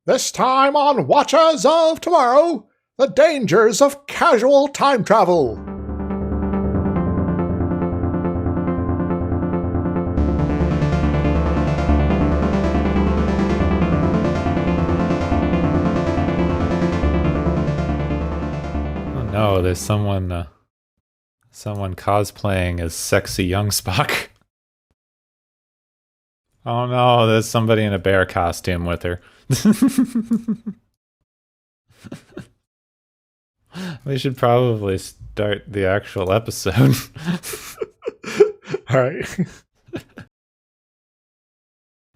This time on Watchers of Tomorrow, the dangers of casual time travel. Oh no, there's someone cosplaying as sexy young Spock. Oh no, there's somebody in a bear costume with her. We should probably start the actual episode. All right.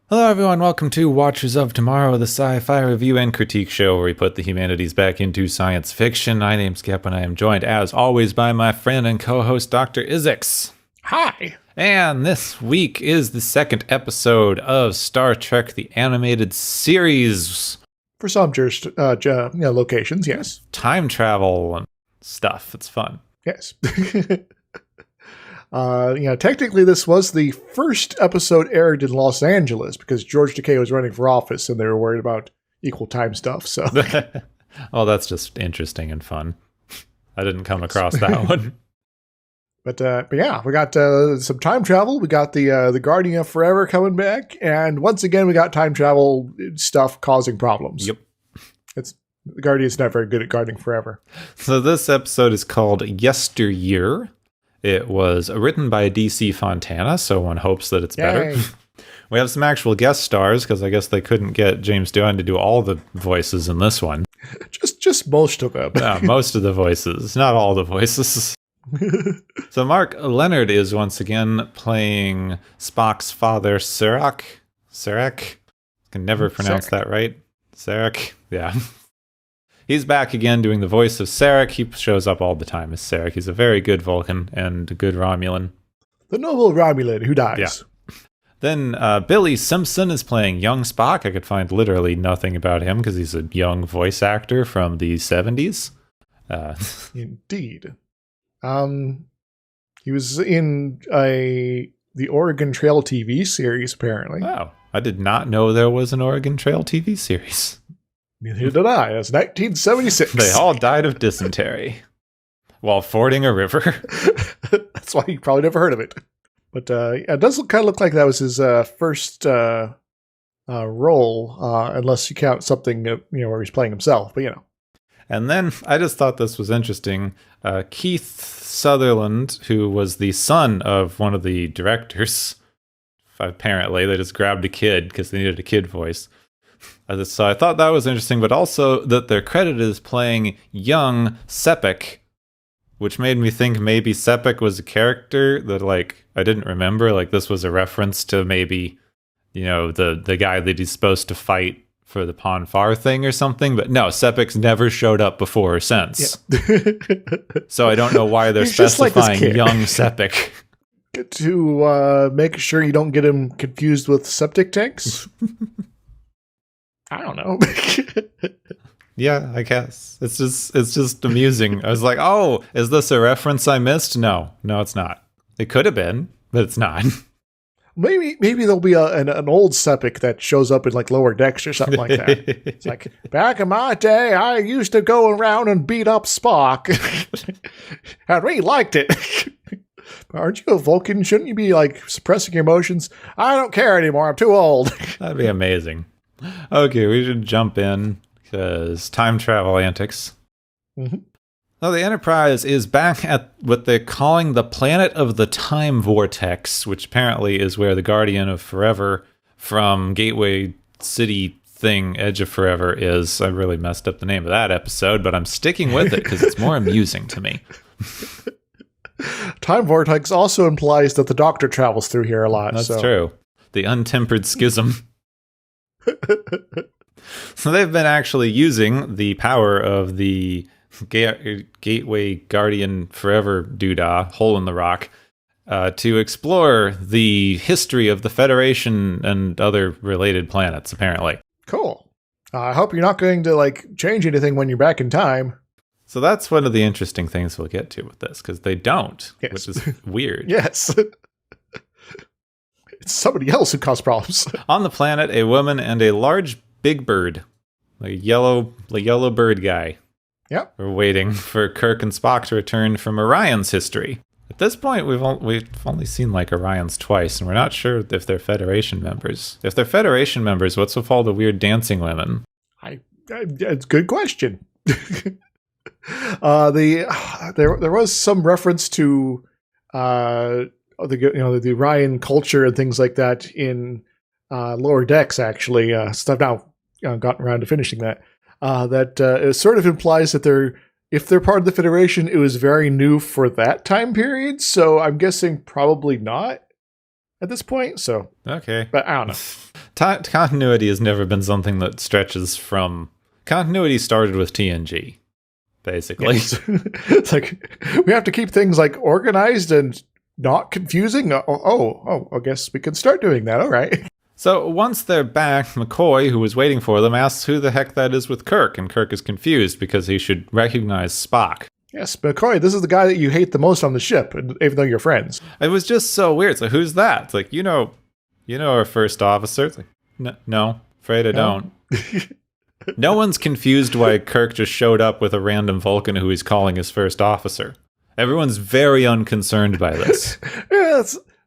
Hello everyone, welcome to Watchers of Tomorrow, the sci-fi review and critique show where we put the humanities back into science fiction. My name's Cap and I am joined as always by my friend and co-host Dr. Izix. Hi. And this week is the second episode of Star Trek the Animated Series. For some locations, yes. Time travel and stuff. It's fun. Yes. Technically this was the first episode aired in Los Angeles because George Takei was running for office and they were worried about equal time stuff. So, oh, that's just interesting and fun. I didn't come across that one. But yeah, we got some time travel. We got the Guardian of Forever coming back, and once again we got time travel stuff causing problems. Yep, the Guardian's not very good at guarding forever. So this episode is called Yesteryear. It was written by DC Fontana, so one hopes that it's better. We have some actual guest stars because I guess they couldn't get James Doohan to do all the voices in this one. Just most of them. Yeah, most of the voices, not all the voices. So Mark Leonard is once again playing Spock's father, Sarek. Can never pronounce that right. Sarek. Yeah. He's back again doing the voice of Sarek. He shows up all the time as Sarek. He's a very good Vulcan and a good Romulan. The noble Romulan who dies. Yeah. Then Billy Simpson is playing young Spock. I could find literally nothing about him because he's a young voice actor from the 70s. Indeed. He was in the Oregon Trail TV series, apparently. Wow. I did not know there was an Oregon Trail TV series. Neither did I. It was 1976. They all died of dysentery while fording a river. That's why you probably never heard of it. But it does kind of look like that was his first role, unless you count something where he's playing himself. But And then I just thought this was interesting. Keith Sutherland, who was the son of one of the directors, apparently they just grabbed a kid because they needed a kid voice. So I thought that was interesting, but also that they're credited as playing young Sepik, which made me think maybe Sepik was a character that I didn't remember. This was a reference to maybe, the guy that he's supposed to fight for the Pon Farr thing or something, but no, Sepik's never showed up before or since. Yeah. So I don't know why they're specifying young Sepik. To make sure you don't get him confused with septic tanks? I don't know. Yeah, I guess. It's just amusing. I was like, oh, is this a reference I missed? No, it's not. It could have been, but it's not. Maybe there'll be an old Sepik that shows up in Lower Decks or something like that. It's like, back in my day, I used to go around and beat up Spock. And we liked it. Aren't you a Vulcan? Shouldn't you be suppressing your emotions? I don't care anymore. I'm too old. That'd be amazing. Okay, we should jump in because time travel antics. Mm-hmm. Well, the Enterprise is back at what they're calling the planet of the time vortex, which apparently is where the Guardian of Forever from Gateway City thing, Edge of Forever, is. I really messed up the name of that episode, but I'm sticking with it because it's more amusing to me. Time vortex also implies that the Doctor travels through here a lot. That's true. The untempered schism. So they've been actually using the power of the Gateway Guardian Forever doodah, hole in the rock, to explore the history of the Federation and other related planets, apparently. Cool. I hope you're not going to change anything when you're back in time. So that's one of the interesting things we'll get to with this, because they don't, yes. Which is weird. Yes. It's somebody else who caused problems. On the planet, a woman and a large big bird The yellow bird guy. Yep. We're waiting for Kirk and Spock to return from Orion's history. At this point, we've only seen like Orion's twice, and we're not sure if they're Federation members. If they're Federation members, what's with all the weird dancing women? It's a good question. There was some reference to the Orion culture and things like that in Lower Decks. Actually, stuff now gotten around to finishing that. It sort of implies that if they're part of the Federation, it was very new for that time period. So I'm guessing probably not at this point. So okay, but I don't know. Continuity has never been something that stretches from. Continuity started with TNG, basically. Yes. It's like we have to keep things like organized and not confusing. I guess we can start doing that. All right. So once they're back, McCoy, who was waiting for them, asks who the heck that is with Kirk, and Kirk is confused because he should recognize Spock. Yes, McCoy, this is the guy that you hate the most on the ship, even though you're friends. It was just so weird. It's like, who's that? It's like, you know our first officer. It's like, no, afraid I don't. No one's confused why Kirk just showed up with a random Vulcan who he's calling his first officer. Everyone's very unconcerned by this. Yeah,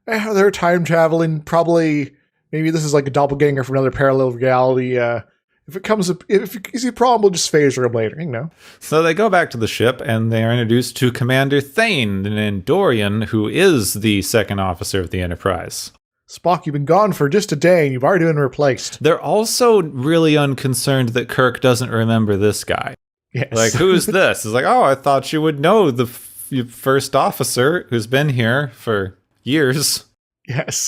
they're time traveling. Probably, maybe this is like a doppelganger from another parallel reality. If you see a problem, we'll just phaser him later, you know. So they go back to the ship, and they are introduced to Commander Thane, an Andorian who is the second officer of the Enterprise. Spock, you've been gone for just a day, and you've already been replaced. They're also really unconcerned that Kirk doesn't remember this guy. Yes. Like, who's this? It's like, oh, I thought you would know the first officer who's been here for years. Yes.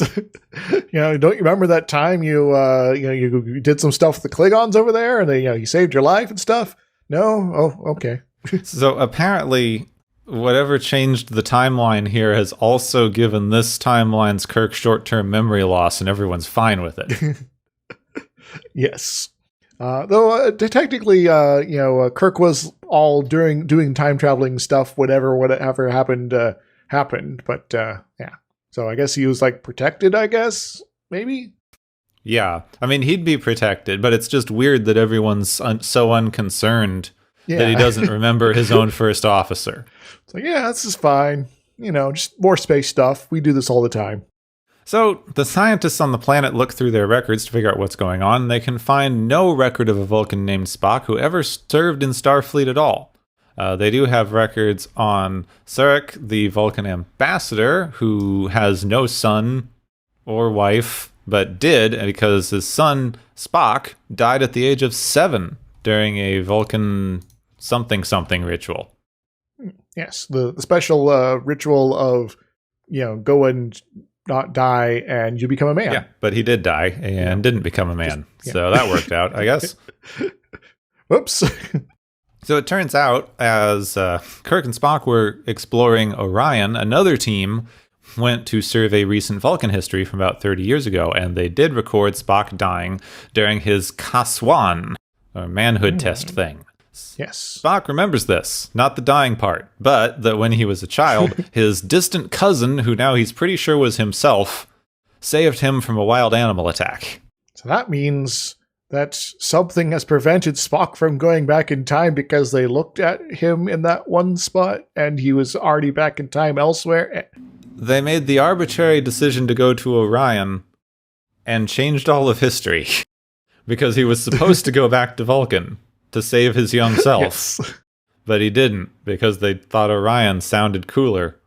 Don't you remember that time you did some stuff with the Klingons over there, and you saved your life and stuff? No? Oh, okay. So apparently, whatever changed the timeline here has also given this timeline's Kirk short-term memory loss, and everyone's fine with it. Yes. Though technically, Kirk was all doing time traveling stuff. Whatever happened, happened. But yeah. So I guess he was like protected. I guess maybe. Yeah, I mean he'd be protected, but it's just weird that everyone's so unconcerned that he doesn't remember his own first officer. It's like, yeah, this is fine. Just more space stuff. We do this all the time. So the scientists on the planet look through their records to figure out what's going on. They can find no record of a Vulcan named Spock who ever served in Starfleet at all. They do have records on Sarek, the Vulcan ambassador, who has no son or wife, but did because his son, Spock, died at the age of 7 during a Vulcan something ritual. Yes, the special ritual of, go and not die and you become a man. Yeah, but he did die and didn't become a man. So that worked out, I guess. Whoops. So it turns out, as Kirk and Spock were exploring Orion, another team went to survey recent Vulcan history from about 30 years ago, and they did record Spock dying during his Kaswan, or manhood test thing. Yes. Spock remembers this, not the dying part, but that when he was a child, his distant cousin, who now he's pretty sure was himself, saved him from a wild animal attack. So that means that something has prevented Spock from going back in time because they looked at him in that one spot and he was already back in time elsewhere. They made the arbitrary decision to go to Orion and changed all of history because he was supposed to go back to Vulcan to save his young self. Yes. But he didn't because they thought Orion sounded cooler.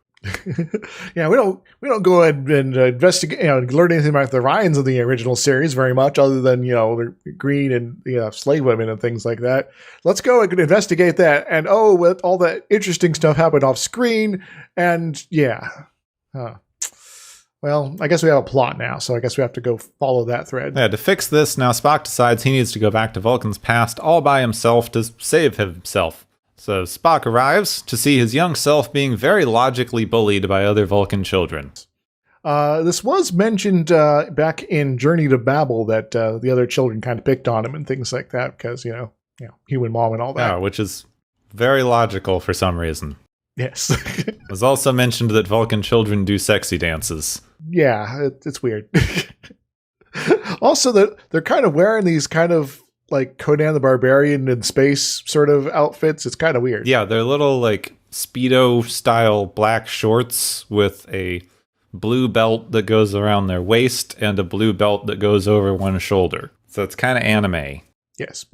Yeah, we don't go and investigate, learn anything about the Ryans of the original series very much, other than they're green and slave women and things like that. Let's go and investigate that, and with all that interesting stuff happened off screen, and well, I guess we have a plot now, so I guess we have to go follow that thread. Yeah, to fix this, now Spock decides he needs to go back to Vulcan's past all by himself to save himself. So Spock arrives to see his young self being very logically bullied by other Vulcan children. This was mentioned back in Journey to Babel that the other children kind of picked on him and things like that because, human mom and all that. Yeah, which is very logical for some reason. Yes. It was also mentioned that Vulcan children do sexy dances. Yeah, it's weird. Also, they're kind of wearing these kind of like Conan the Barbarian in space sort of outfits. It's kind of weird. Yeah, they're little like Speedo style black shorts with a blue belt that goes around their waist and a blue belt that goes over one shoulder. So it's kind of anime. Yes.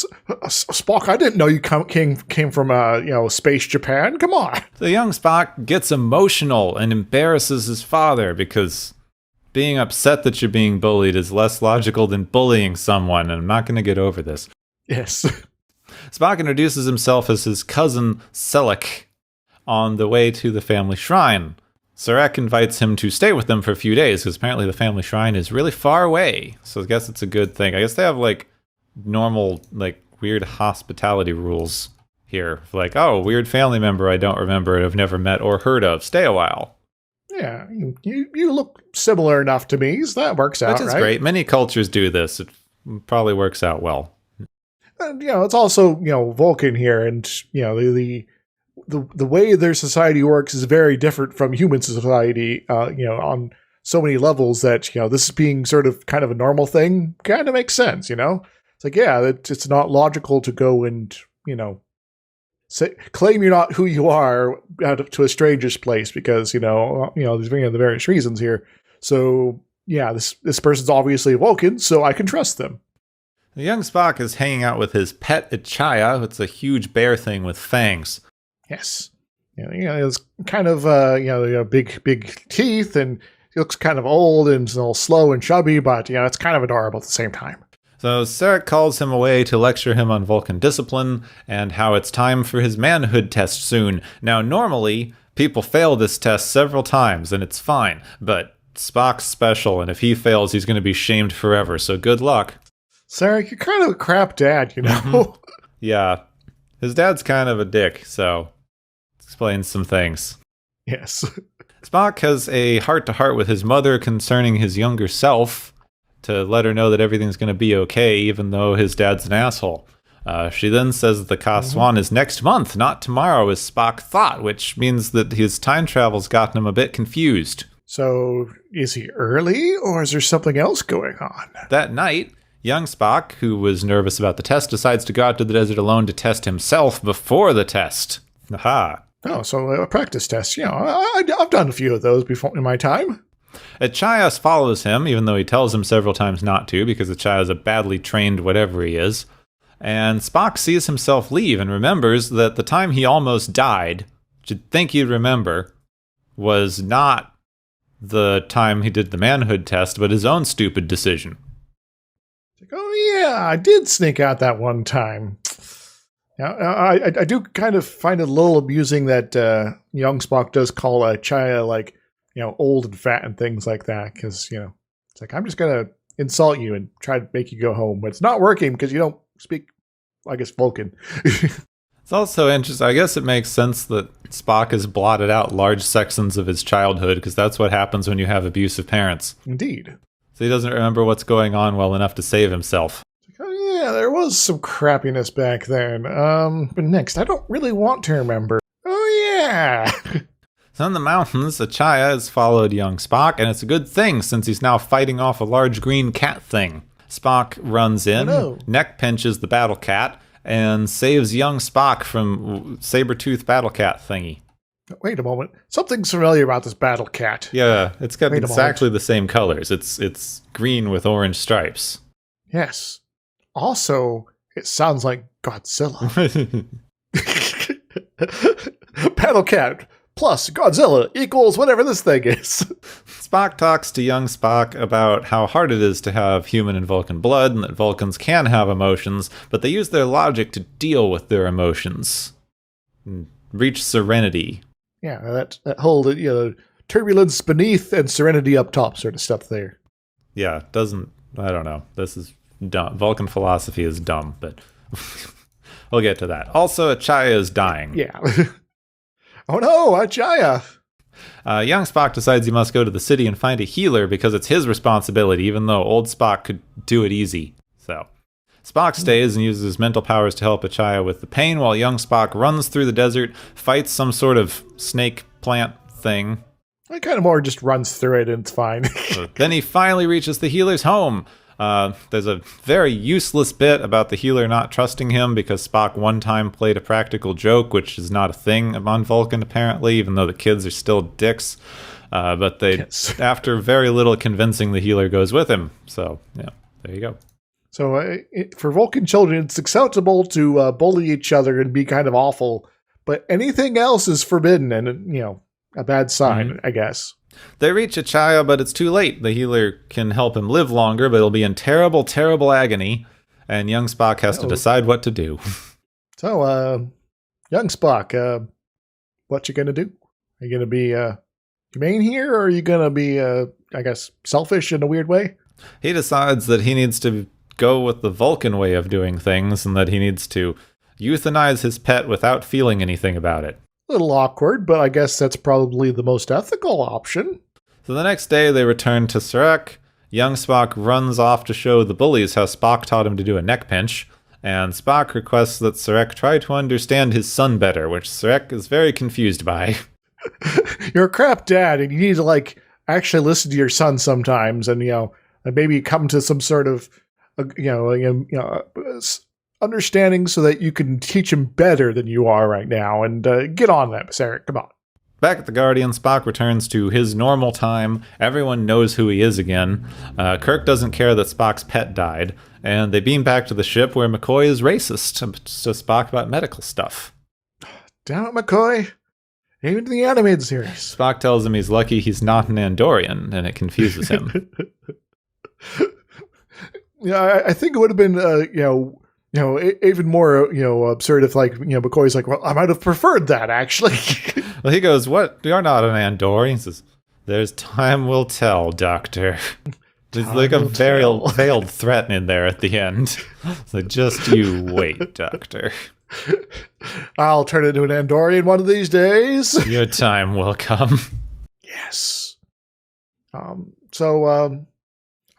Spock, I didn't know you came from space Japan. Come on. The young Spock gets emotional and embarrasses his father because being upset that you're being bullied is less logical than bullying someone, and I'm not going to get over this. Yes. Spock introduces himself as his cousin Selleck on the way to the family shrine. Sarek invites him to stay with them for a few days because apparently the family shrine is really far away. So I guess it's a good thing. I guess they have like normal, like weird hospitality rules here. Like, oh, weird family member I don't remember and have never met or heard of. Stay a while. Yeah, you look similar enough to me, so that works out, Which is right? great. Many cultures do this. It probably works out well. And, it's also, Vulcan here, and, the way their society works is very different from human society, on so many levels that, this being sort of kind of a normal thing kind of makes sense, It's like, yeah, it's not logical to go and, claim you're not who you are out to a stranger's place because, there's the various reasons here. So, yeah, this person's obviously Vulcan, so I can trust them. The young Spock is hanging out with his pet Ichaya. It's a huge bear thing with fangs. Yes. It's kind of, big teeth, and he looks kind of old and a little slow and chubby, but, it's kind of adorable at the same time. So Sarek calls him away to lecture him on Vulcan discipline and how it's time for his manhood test soon. Now, normally, people fail this test several times, and it's fine, but Spock's special, and if he fails, he's going to be shamed forever, so good luck. Sarek, you're kind of a crap dad, Mm-hmm. Yeah. His dad's kind of a dick, so explains some things. Yes. Spock has a heart-to-heart with his mother concerning his younger self to let her know that everything's going to be okay, even though his dad's an asshole. She then says that the Kaswan is next month, not tomorrow, as Spock thought, which means that his time travel's gotten him a bit confused. So, is he early, or is there something else going on? That night, young Spock, who was nervous about the test, decides to go out to the desert alone to test himself before the test. Aha. Oh, so a practice test. I've done a few of those before in my time. Ichaya follows him, even though he tells him several times not to, because Ichaya is a badly trained whatever he is. And Spock sees himself leave and remembers that the time he almost died, which you'd think he'd remember, was not the time he did the manhood test, but his own stupid decision. Like, oh yeah, I did sneak out that one time. Now, I do kind of find it a little amusing that young Spock does call Chaya like, old and fat and things like that, because, it's like, I'm just going to insult you and try to make you go home, but it's not working because you don't speak, I guess, Vulcan. It's also interesting. I guess it makes sense that Spock has blotted out large sections of his childhood, because that's what happens when you have abusive parents. Indeed. So he doesn't remember what's going on well enough to save himself. Oh yeah, there was some crappiness back then. But next, I don't really want to remember. Oh yeah! So in the mountains, Ichaya has followed young Spock, and it's a good thing since he's now fighting off a large green cat thing. Spock runs in, neck pinches the battle cat, and saves young Spock from saber-tooth battle cat thingy. Wait a moment. Something's familiar about this battle cat. Yeah, it's got exactly the same colors. It's green with orange stripes. Yes. Also, it sounds like Godzilla. Battle cat plus Godzilla equals whatever this thing is. Spock talks to young Spock about how hard it is to have human and Vulcan blood, and that Vulcans can have emotions, but they use their logic to deal with their emotions. And reach serenity. Yeah, that whole, turbulence beneath and serenity up top sort of stuff there. Yeah, I don't know. This is dumb. Vulcan philosophy is dumb, but we'll get to that. Also, Ichaya is dying. Yeah. Oh no, Ichaya! Young Spock decides he must go to the city and find a healer because it's his responsibility, even though old Spock could do it easy. So, Spock stays and uses his mental powers to help Ichaya with the pain, while young Spock runs through the desert, fights some sort of snake plant thing. I kind of more just runs through it and it's fine. So then he finally reaches the healer's home. There's a very useless bit about the healer not trusting him because Spock one time played a practical joke, which is not a thing on Vulcan apparently, even though the kids are still dicks. But after very little convincing, the healer goes with him. So, yeah, there you go. So for Vulcan children, it's acceptable to bully each other and be kind of awful, but anything else is forbidden and, a bad sign, I guess. They reach a child, but it's too late. The healer can help him live longer, but he'll be in terrible, terrible agony, and young Spock has to decide what to do. So, young Spock, what you gonna do? Are you gonna be humane here, or are you gonna be, selfish in a weird way? He decides that he needs to go with the Vulcan way of doing things, and that he needs to euthanize his pet without feeling anything about it. A little awkward, but I guess that's probably the most ethical option. So the next day they return to Sarek. Young Spock runs off to show the bullies how Spock taught him to do a neck pinch, and Spock requests that Sarek try to understand his son better, which Sarek is very confused by. You're a crap dad, and you need to, actually listen to your son sometimes, and, and maybe come to some sort of, understanding so that you can teach him better than you are right now. And get on that, Sarek. Come on. Back at the Guardian, Spock returns to his normal time. Everyone knows who he is again. Kirk doesn't care that Spock's pet died. And they beam back to the ship where McCoy is racist to Spock about medical stuff. Damn it, McCoy. Even in the animated series. Spock tells him he's lucky he's not an Andorian, and it confuses him. Yeah, I think it would have been, even more, absurd if, McCoy's like, well, I might have preferred that, actually. Well, he goes, what? You're not an Andorian. He says, there's time will tell, Doctor. There's like a veiled threat in there at the end. So just you wait, Doctor. I'll turn into an Andorian one of these days. Your time will come. Yes.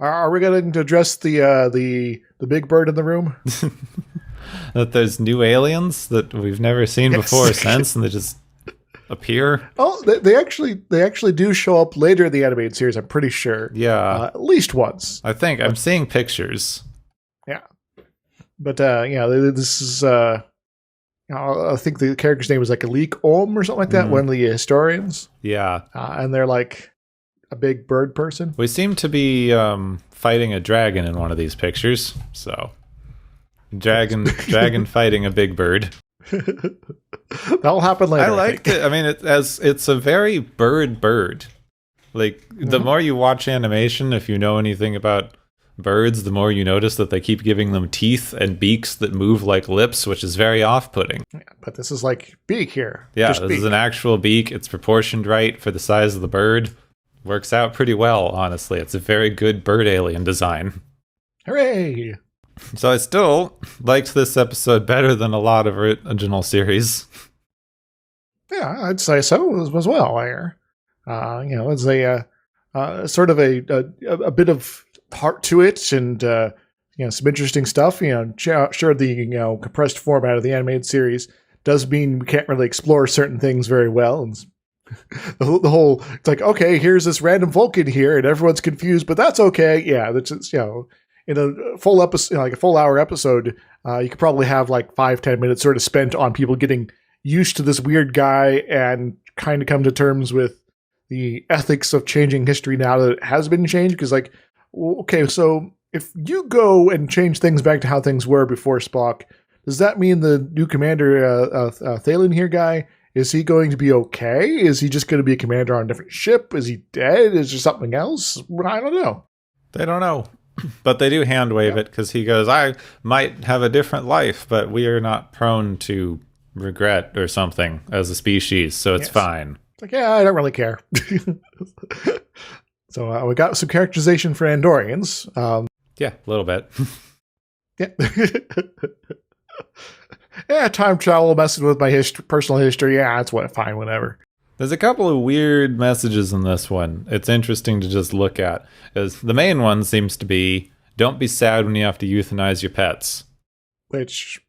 Are we going to address the big bird in the room? That there's new aliens that we've never seen before or since, and they just appear. Oh, they actually do show up later in the animated series. I'm pretty sure. Yeah, at least once. I think I'm seeing pictures. Yeah, but this is. I think the character's name was Alik Om or something like that. One of the historians. Yeah, and they're like a big bird person. We seem to be fighting a dragon in one of these pictures. So, dragon fighting a big bird. That'll happen later. I liked it. I mean, it's a very bird. Like, the more you watch animation, if you know anything about birds, the more you notice that they keep giving them teeth and beaks that move like lips, which is very off-putting. Yeah, but this is like beak here. Yeah, Just this beak. is an actual beak. It's proportioned right for the size of the bird. Works out pretty well, honestly. It's a very good bird alien design. Hooray! So I still liked this episode better than a lot of original series. Yeah, I'd say so as well. It's a sort of a bit of heart to it, and some interesting stuff. Sure, the compressed format of the animated series does mean we can't really explore certain things very well, and the whole it's like, okay, here's this random Vulcan here, and everyone's confused, but that's okay. Yeah, that's just, in a full episode, like a full hour episode, you could probably have 5-10 minutes sort of spent on people getting used to this weird guy and kind of come to terms with the ethics of changing history now that it has been changed. Because okay, so if you go and change things back to how things were before Spock, does that mean the new commander, Thalen here guy, is he going to be okay? Is he just going to be a commander on a different ship? Is he dead? Is there something else? I don't know. They don't know. But they do hand wave it because he goes, I might have a different life, but we are not prone to regret or something as a species, so it's fine. It's I don't really care. So we got some characterization for Andorians. Yeah, a little bit. Yeah. Yeah, time travel messing with my personal history. Yeah, that's fine, whatever. There's a couple of weird messages in this one. It's interesting to just look at. As the main one seems to be, don't be sad when you have to euthanize your pets. Which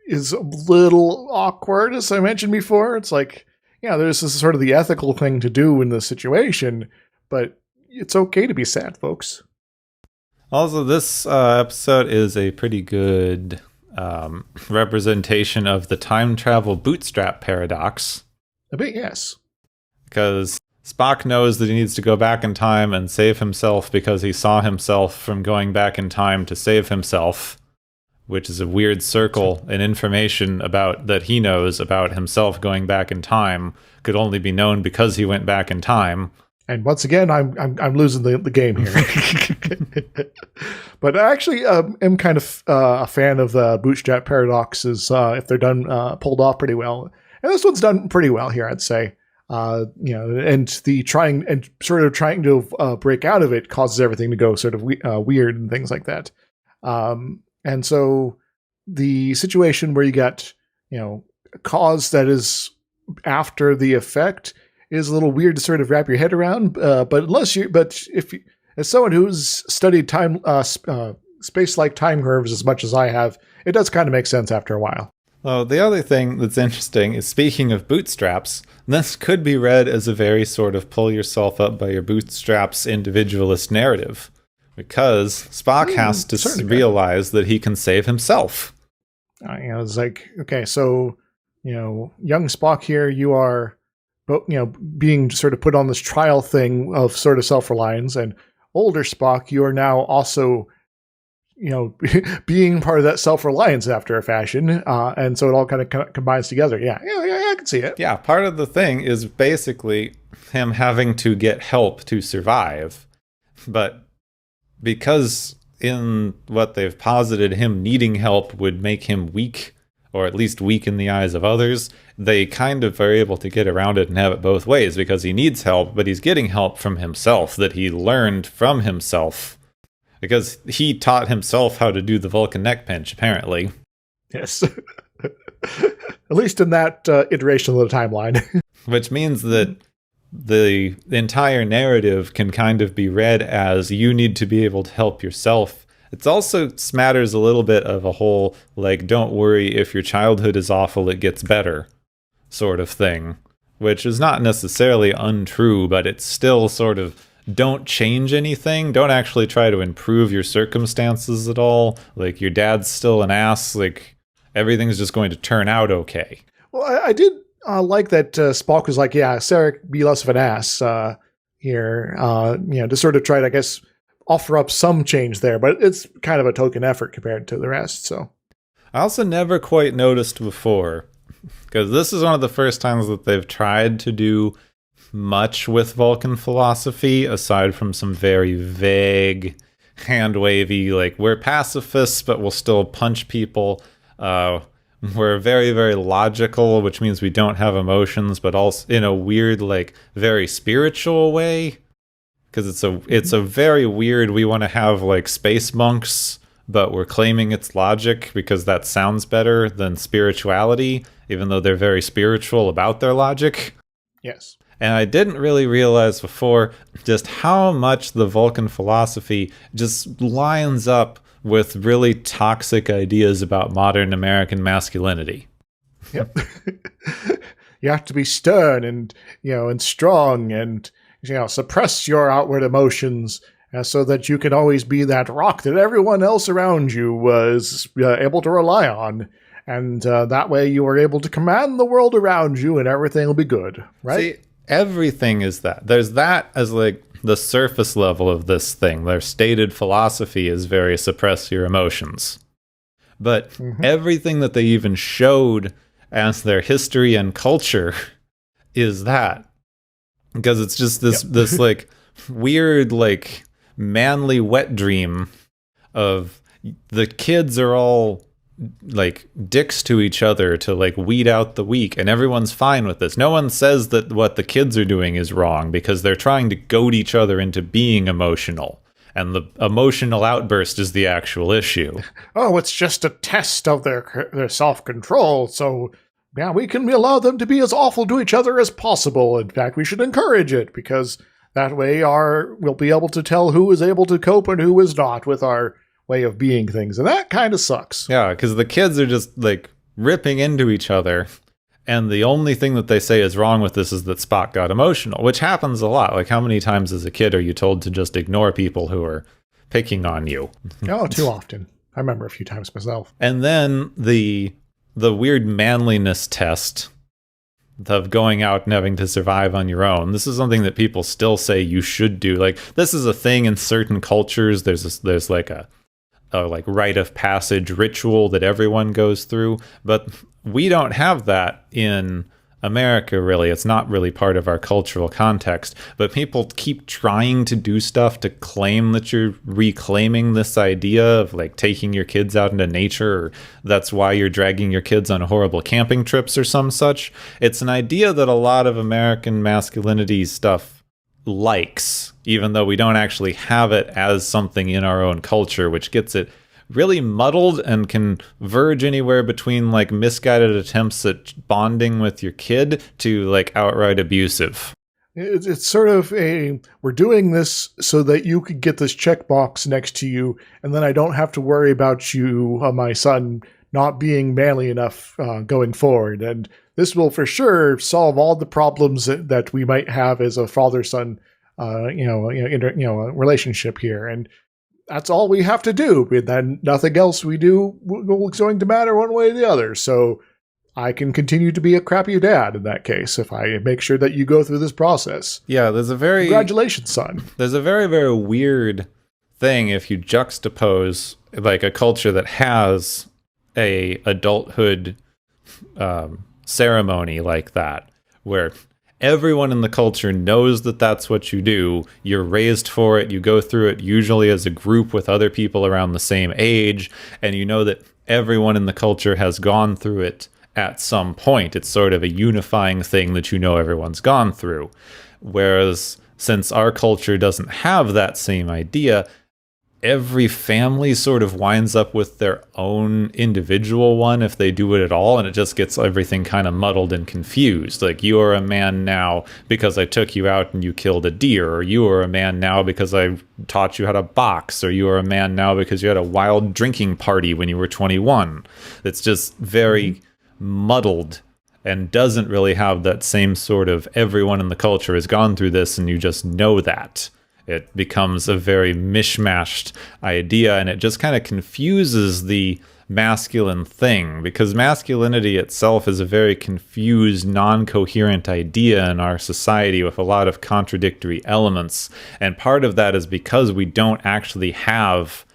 is a little awkward, as I mentioned before. It's there's this sort of the ethical thing to do in this situation, but it's okay to be sad, folks. Also, this episode is a pretty good representation of the time travel bootstrap paradox. A bit, yes. Because Spock knows that he needs to go back in time and save himself because he saw himself from going back in time to save himself, which is a weird circle, and information about that he knows about himself going back in time could only be known because he went back in time. And once again, I'm losing the game here. But I actually am kind of a fan of the bootstrap paradoxes if they're done pulled off pretty well. And this one's done pretty well here, I'd say. And the trying to break out of it causes everything to go sort of weird and things like that. And so the situation where you got a cause that is after the effect is a little weird to sort of wrap your head around. But as someone who's studied time, space-like time curves as much as I have, it does kind of make sense after a while. Well, the other thing that's interesting is, speaking of bootstraps, this could be read as a very sort of pull yourself up by your bootstraps individualist narrative, because Spock has to realize that he can save himself. It's like, okay, so young Spock here, you are being sort of put on this trial thing of sort of self-reliance, and older Spock, you are now also, being part of that self-reliance after a fashion. And so it all kind of combines together. Yeah, I can see it. Yeah, part of the thing is basically him having to get help to survive. But because in what they've posited, him needing help would make him weak, or at least weak in the eyes of others, they kind of are able to get around it and have it both ways, because he needs help, but he's getting help from himself that he learned from himself, because he taught himself how to do the Vulcan neck pinch, apparently. Yes. At least in that iteration of the timeline. Which means that the entire narrative can kind of be read as you need to be able to help yourself. It also smatters a little bit of a whole, like, don't worry, if your childhood is awful, it gets better sort of thing, which is not necessarily untrue, but it's still sort of, don't change anything. Don't actually try to improve your circumstances at all. Like, your dad's still an ass. Like, everything's just going to turn out okay. Well, I did like that Spock was like, yeah, Sarek, be less of an ass here, to sort of try to, I guess, offer up some change there, but it's kind of a token effort compared to the rest. So I also never quite noticed before, because this is one of the first times that they've tried to do much with Vulcan philosophy, aside from some very vague, hand-wavy, like, we're pacifists, but we'll still punch people. We're very, very logical, which means we don't have emotions, but also in a weird, like, very spiritual way. Because it's a very weird, we want to have, like, space monks, but we're claiming it's logic because that sounds better than spirituality, even though they're very spiritual about their logic. Yes. And I didn't really realize before just how much the Vulcan philosophy just lines up with really toxic ideas about modern American masculinity. Yep. You have to be stern and, and strong and, suppress your outward emotions so that you can always be that rock that everyone else around you was able to rely on. And that way you are able to command the world around you and everything will be good, right? See, everything is that. There's that as, like, the surface level of this thing. Their stated philosophy is very suppress your emotions. But everything that they even showed as their history and culture is that. Because it's just this like, weird, like, manly wet dream of the kids are all, like, dicks to each other to, like, weed out the weak, and everyone's fine with this. No one says that what the kids are doing is wrong, because they're trying to goad each other into being emotional, and the emotional outburst is the actual issue. Oh, it's just a test of their self-control, so yeah, we can allow them to be as awful to each other as possible. In fact, we should encourage it, because that way we'll be able to tell who is able to cope and who is not with our way of being things, and that kind of sucks. Yeah, because the kids are just, like, ripping into each other, and the only thing that they say is wrong with this is that Spock got emotional, which happens a lot. Like, how many times as a kid are you told to just ignore people who are picking on you. Oh, too often. I remember a few times myself. And then the weird manliness test of going out and having to survive on your own. This is something that people still say you should do. Like, this is a thing in certain cultures. There's like a like rite of passage ritual that everyone goes through, but we don't have that in America, really. It's not really part of our cultural context, but people keep trying to do stuff to claim that you're reclaiming this idea of like taking your kids out into nature, or that's why you're dragging your kids on horrible camping trips or some such. It's an idea that a lot of American masculinity stuff likes, even though we don't actually have it as something in our own culture, which gets it really muddled and can verge anywhere between like misguided attempts at bonding with your kid to like outright abusive. It's sort of we're doing this so that you could get this checkbox next to you, and then I don't have to worry about you, my son, not being manly enough going forward. And this will for sure solve all the problems that we might have as a father-son, relationship here. And that's all we have to do. And then nothing else we do is going to matter one way or the other. So I can continue to be a crappy dad in that case if I make sure that you go through this process. Yeah, congratulations, son. There's a very, very weird thing if you juxtapose like a culture that has a adulthood ceremony like that, where everyone in the culture knows that that's what you do. You're raised for it. You go through it usually as a group with other people around the same age, and you know that everyone in the culture has gone through it at some point. It's sort of a unifying thing that you know everyone's gone through. Whereas since our culture doesn't have that same idea, every family sort of winds up with their own individual one if they do it at all, and it just gets everything kind of muddled and confused. Like, you are a man now because I took you out and you killed a deer, or you are a man now because I taught you how to box, or you are a man now because you had a wild drinking party when you were 21. It's just very muddled and doesn't really have that same sort of everyone in the culture has gone through this and you just know that. It becomes a very mishmashed idea, and it just kind of confuses the masculine thing, because masculinity itself is a very confused, non-coherent idea in our society with a lot of contradictory elements. And part of that is because we don't actually have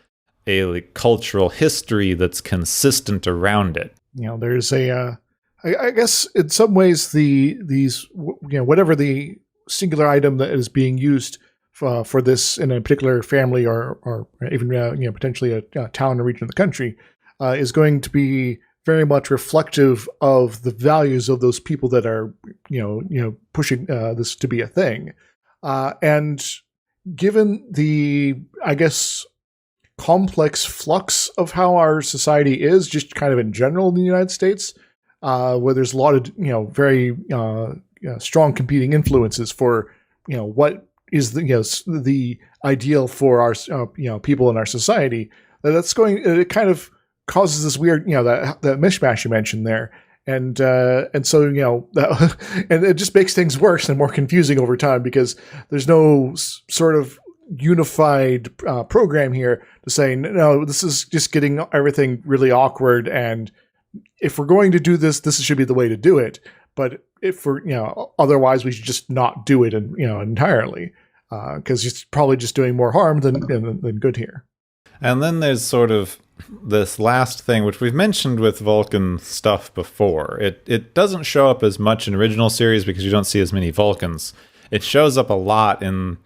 a cultural history that's consistent around it. There's I guess in some ways these whatever the singular item that is being used for this in a particular family or even potentially a town or region of the country is going to be very much reflective of the values of those people that are pushing this to be a thing, and given the, I guess, complex flux of how our society is just kind of in general in the United States, where there's a lot of very strong competing influences for what is the ideal for our people in our society. It kind of causes this weird that mishmash you mentioned there, and so and it just makes things worse and more confusing over time, because there's no sort of unified program here to say, no, this is just getting everything really awkward, and if we're going to do this should be the way to do it. But if we're otherwise, we should just not do it entirely, because it's probably just doing more harm than good here. And then there's sort of this last thing, which we've mentioned with Vulcan stuff before. It doesn't show up as much in original series because you don't see as many Vulcans. It shows up a lot in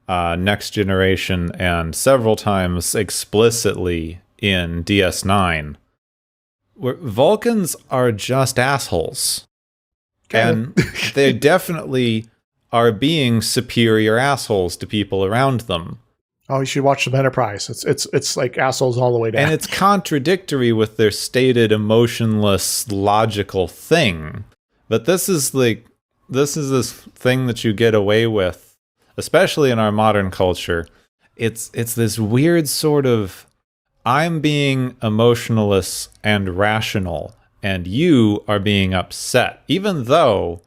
Next Generation and several times explicitly in DS9. Where Vulcans are just assholes. And they definitely are being superior assholes to people around them. Oh, you should watch some Enterprise. It's like assholes all the way down. And it's contradictory with their stated emotionless, logical thing. But this is this thing that you get away with, especially in our modern culture. It's this weird sort of, I'm being emotionless and rational, and you are being upset, even though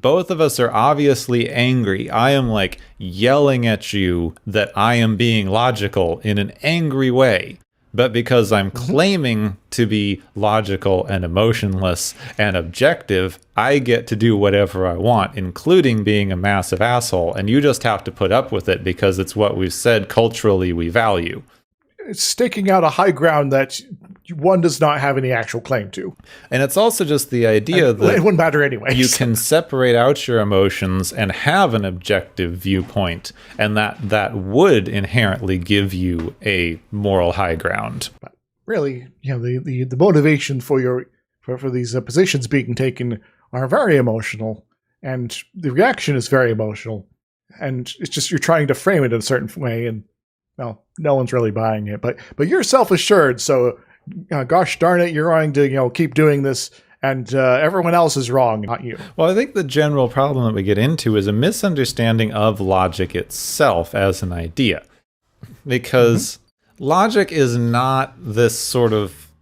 both of us are obviously angry. I am like yelling at you that I am being logical in an angry way. But because I'm claiming to be logical and emotionless and objective, I get to do whatever I want, including being a massive asshole. And you just have to put up with it because it's what we've said culturally we value. It's staking out a high ground that one does not have any actual claim to. And it's also just the idea that it wouldn't matter anyway. You can separate out your emotions and have an objective viewpoint, and that would inherently give you a moral high ground. But really, the motivation for these positions being taken are very emotional, and the reaction is very emotional, and it's just you're trying to frame it in a certain way, and well, no one's really buying it. But you're self-assured, so gosh darn it, you're going to keep doing this, and everyone else is wrong, not you. Well, I think the general problem that we get into is a misunderstanding of logic itself as an idea, because logic is not this sort of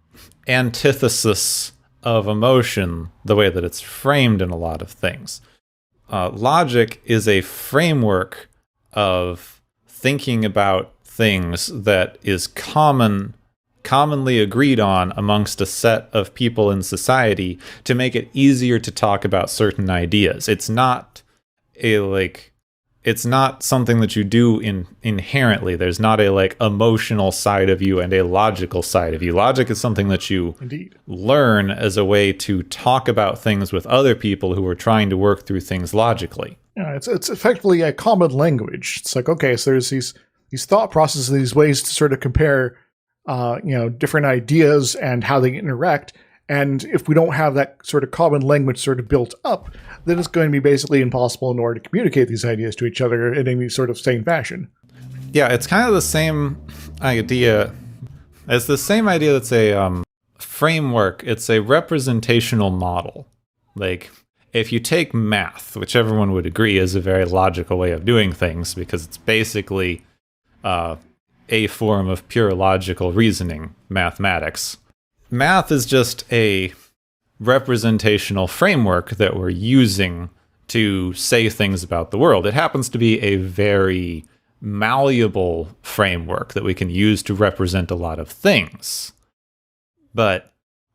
antithesis of emotion the way that it's framed in a lot of things. Logic is a framework of thinking about things that is commonly agreed on amongst a set of people in society to make it easier to talk about certain ideas. It's not it's not something that you do inherently. There's not a emotional side of you and a logical side of you. Logic is something that you learn as a way to talk about things with other people who are trying to work through things logically. Yeah, it's effectively a common language. It's like, okay, so there's these thought processes, these ways to sort of compare different ideas and how they interact. And if we don't have that sort of common language sort of built up, then it's going to be basically impossible in order to communicate these ideas to each other in any sort of sane fashion. Yeah, it's kind of the same idea. It's the same idea that's a framework. It's a representational model. Like, if you take math, which everyone would agree is a very logical way of doing things, because it's basically a form of pure logical reasoning, mathematics. Math is just a representational framework that we're using to say things about the world. It happens to be a very malleable framework that we can use to represent a lot of things. But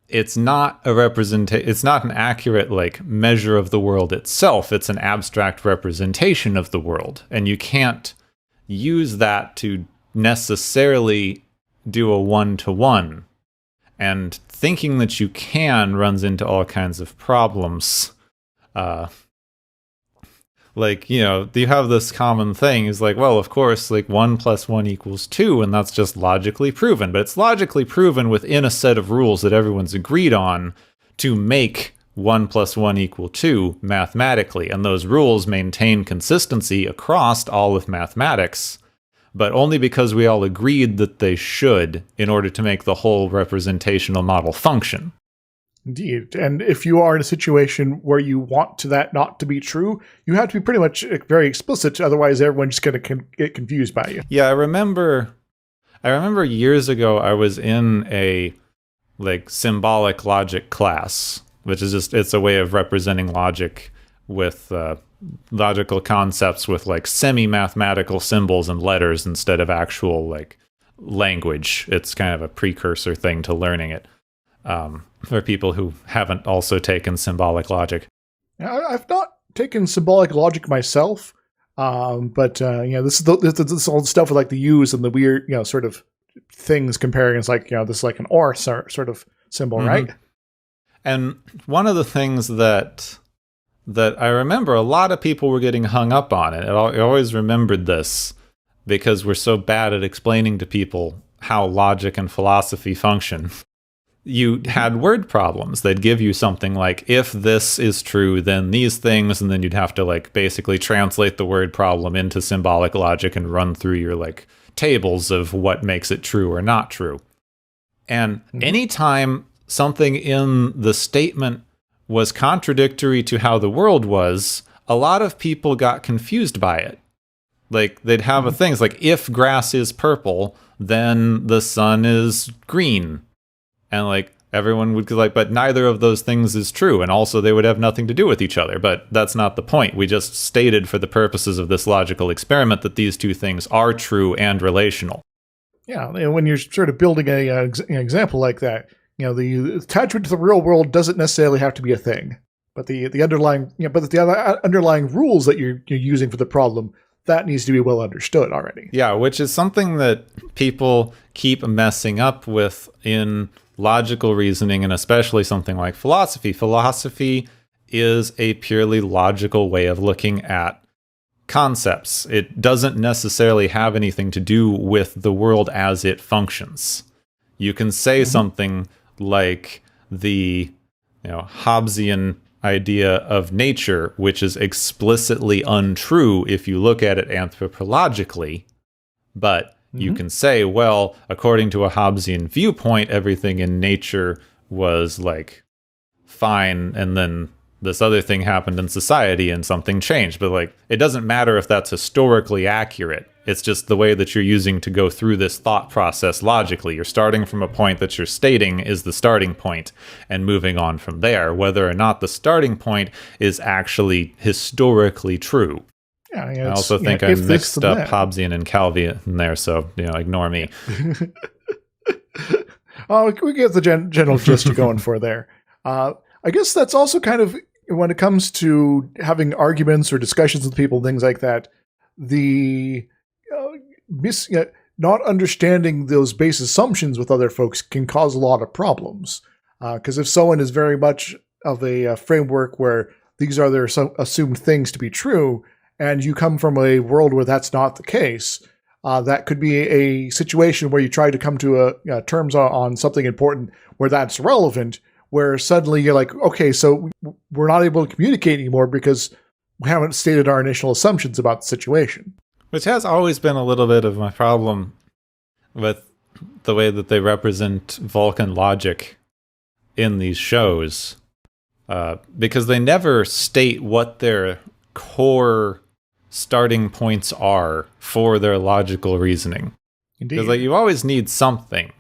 it's not it's not an accurate measure of the world itself. It's an abstract representation of the world, and you can't use that to necessarily do a one-to-one. And thinking that you can runs into all kinds of problems. You have this common thing is well, of course, 1 + 1 = 2, and that's just logically proven. But it's logically proven within a set of rules that everyone's agreed on to make 1 + 1 = 2 mathematically. And those rules maintain consistency across all of mathematics, but only because we all agreed that they should in order to make the whole representational model function. Indeed. And if you are in a situation where you want that not to be true, you have to be pretty much very explicit, otherwise everyone's just going to get confused by you. Yeah, I remember years ago I was in a symbolic logic class, which is it's a way of representing logic with logical concepts with semi-mathematical symbols and letters instead of actual language. It's kind of a precursor thing to learning it for people who haven't also taken symbolic logic. I've not taken symbolic logic myself, but this is all the stuff with the U's and the weird sort of things comparing. It's this is an or sort of symbol, right? And one of the things that I remember a lot of people were getting hung up on it. I always remembered this because we're so bad at explaining to people how logic and philosophy function. You had word problems. They'd give you something if this is true, then these things, and then you'd have to basically translate the word problem into symbolic logic and run through your tables of what makes it true or not true. And anytime something in the statement was contradictory to how the world was, a lot of people got confused by it. They'd have a thing, it's if grass is purple, then the sun is green. And everyone would be like, but neither of those things is true, and also they would have nothing to do with each other. But that's not the point. We just stated for the purposes of this logical experiment that these two things are true and relational. Yeah, and when you're sort of building an example like that, the attachment to the real world doesn't necessarily have to be a thing, but the underlying underlying rules that you're using for the problem, that needs to be well understood already. Yeah, which is something that people keep messing up with in logical reasoning, and especially something like philosophy. Philosophy is a purely logical way of looking at concepts. It doesn't necessarily have anything to do with the world as it functions. You can say something like the Hobbesian idea of nature, which is explicitly untrue if you look at it anthropologically, but you can say, well, according to a Hobbesian viewpoint, everything in nature was like fine, and then this other thing happened in society and something changed. But like, it doesn't matter if that's historically accurate. It's just the way that you're using to go through this thought process logically. You're starting from a point that you're stating is the starting point and moving on from there, whether or not the starting point is actually historically true. Yeah, I also think I mixed up Hobbesian and Calvian in there, so ignore me. Oh, we get the general gist you're going for there. I guess that's also kind of, when it comes to having arguments or discussions with people, things like that, the not understanding those base assumptions with other folks can cause a lot of problems. Because if someone is very much of a framework where these are their assumed things to be true, and you come from a world where that's not the case, that could be a situation where you try to come to terms on something important where that's relevant, where suddenly you're like, okay, so we're not able to communicate anymore because we haven't stated our initial assumptions about the situation. Which has always been a little bit of my problem with the way that they represent Vulcan logic in these shows, because they never state what their core starting points are for their logical reasoning. Indeed. Because like, you always need something.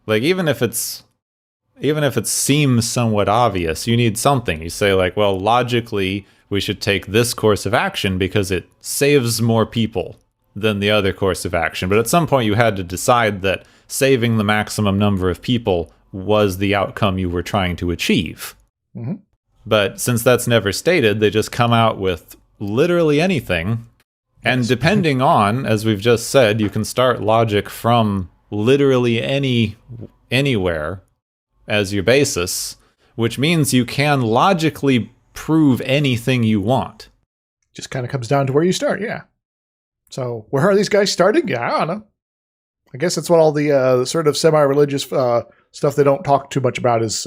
Like, even if it seems somewhat obvious, you need something. You say like, well, logically, we should take this course of action because it saves more people than the other course of action. But at some point you had to decide that saving the maximum number of people was the outcome you were trying to achieve. Mm-hmm. But since that's never stated, they just come out with literally anything. And depending on, as we've just said, you can start logic from literally anywhere as your basis, which means you can logically prove anything you want. Just kind of comes down to where you start, yeah. So where are these guys starting? Yeah, I don't know. I guess that's what all the sort of semi-religious stuff they don't talk too much about is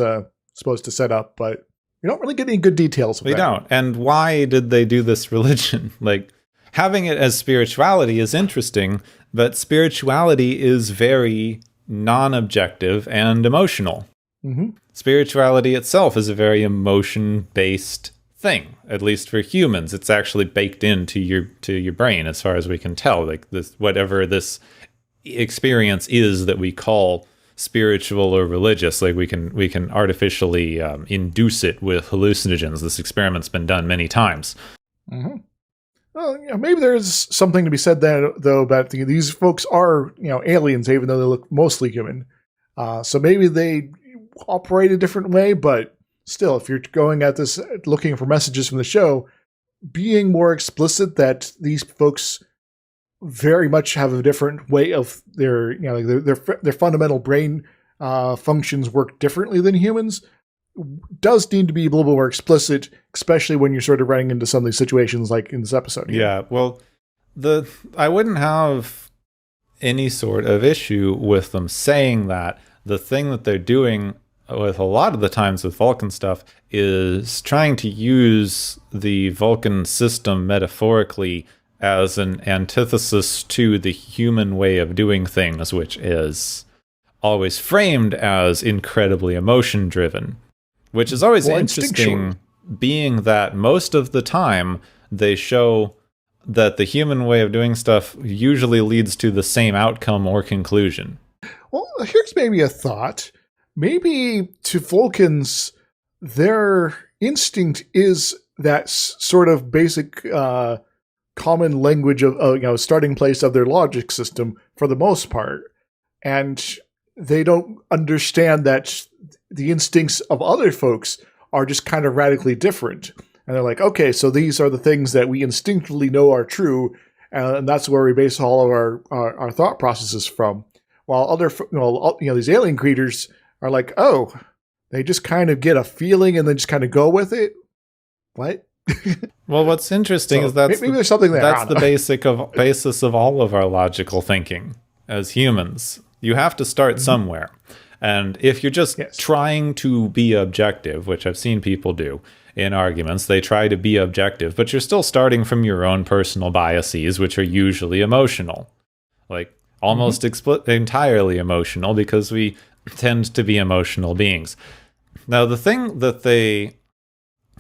supposed to set up, but you don't really get any good details of that. We don't. And why did they do this religion? Like, having it as spirituality is interesting, but spirituality is very non-objective and emotional. Mm-hmm. Spirituality itself is a very emotion-based thing, at least for humans. It's actually baked into your brain, as far as we can tell. Like, this, whatever this experience is that we call spiritual or religious, like we can artificially induce it with hallucinogens. This experiment's been done many times. Mm-hmm. Well, maybe there's something to be said there, though, about these folks are aliens, even though they look mostly human. So maybe they operate a different way, but still, if you're going at this looking for messages from the show, being more explicit that these folks very much have a different way of their fundamental brain functions work differently than humans, does need to be a little bit more explicit, especially when you're sort of running into some of these situations like in this episode here. Yeah, well, I wouldn't have any sort of issue with them saying that. The thing that they're doing with a lot of the times with Vulcan stuff is trying to use the Vulcan system metaphorically as an antithesis to the human way of doing things, which is always framed as incredibly emotion-driven, which is always interesting, being that most of the time they show that the human way of doing stuff usually leads to the same outcome or conclusion. Well, here's maybe a thought. maybe to Vulcans, their instinct is that sort of basic common language of starting place of their logic system for the most part, and they don't understand that the instincts of other folks are just kind of radically different. And they're like, okay, so these are the things that we instinctively know are true, and that's where we base all of our thought processes from. While other, these alien creatures are like, oh, they just kind of get a feeling and then just kind of go with it. What? Well, what's interesting is maybe there's something there. That's the basis of all of our logical thinking as humans. You have to start somewhere. And if you're just trying to be objective, which I've seen people do in arguments, they try to be objective, but you're still starting from your own personal biases, which are usually emotional. Like almost entirely emotional, because we tend to be emotional beings. Now, the